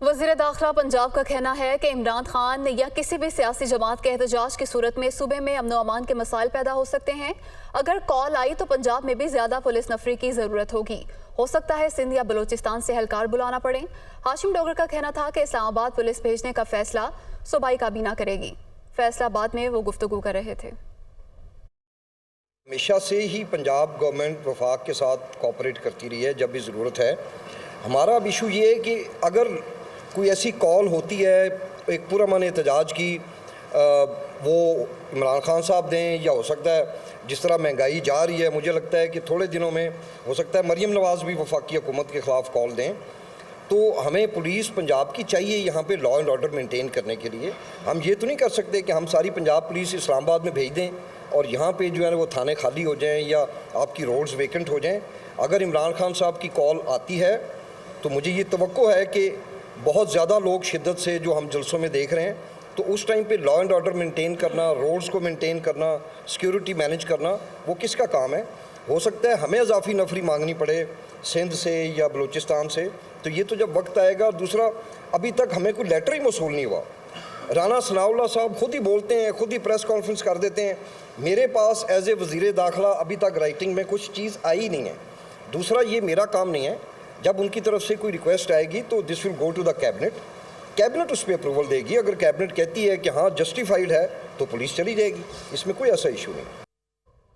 वज़ीर दाखिला पंजाब का कहना है कि इमरान खान या किसी भी सियासी जमात के एहतजाज की सूरत में सूबे में अमन अमान के मसाइल पैदा हो सकते हैं। अगर कॉल आई तो पंजाब में भी ज़्यादा पुलिस नफरी की ज़रूरत होगी। हो सकता है सिंध या बलूचिस्तान से एहलकार बुलाना पड़े। हाशिम डोगर का कहना था कि इस्लामाबाद पुलिस भेजने का फैसला सूबाई काबीना करेगी। फैसलाबाद में वो गुफ्तगू कर रहे थे। हमेशा से ही पंजाब गवर्नमेंट वफाक के साथ कोऑपरेट करती रही है जब भी ज़रूरत है। हमारा अब इशू ये है कि अगर कोई ऐसी कॉल होती है एक पुरअमन एहतजाज की, वो इमरान खान साहब दें, या हो सकता है जिस तरह महंगाई जा रही है, मुझे लगता है कि थोड़े दिनों में हो सकता है मरीम नवाज़ भी वफाकी हुकूमत के ख़िलाफ़ कॉल दें। तो हमें पुलिस पंजाब की चाहिए यहाँ पे लॉ एंड ऑर्डर मेंटेन करने के लिए। हम ये तो नहीं कर सकते कि हम सारी पंजाब पुलिस इस्लामाबाद में भेज दें और यहाँ पे जो है वो थाने खाली हो जाएं या आपकी रोड्स वेकेंट हो जाएं। अगर इमरान खान साहब की कॉल आती है तो मुझे ये तवक्को है कि बहुत ज़्यादा लोग शिद्दत से जो हम जलसों में देख रहे हैं, तो उस टाइम पे लॉ एंड ऑर्डर मेंटेन करना, रोड्स को मेंटेन करना, सिक्योरिटी मैनेज करना, वो किसका काम है। हो सकता है हमें इजाफी नफरी मांगनी पड़े सिंध से या बलूचिस्तान से, तो ये तो जब वक्त आएगा। दूसरा, अभी तक हमें कोई लेटर ही मौसूल नहीं हुआ। राना सनाउल्लाह साहब खुद ही बोलते हैं, खुद ही प्रेस कॉन्फ्रेंस कर देते हैं, मेरे पास एज ए वज़ीर दाखिला अभी तक राइटिंग में कुछ चीज़ आई नहीं है। दूसरा, ये मेरा काम नहीं है। जब उनकी तरफ से कोई रिक्वेस्ट आएगी तो this will go to the cabinet. Cabinet उस पर अप्रूवल देगी। अगर कैबिनेट कहती है कि हाँ जस्टिफाइड है तो पुलिस चली जाएगी। इसमें कोई ऐसा इशू नहीं।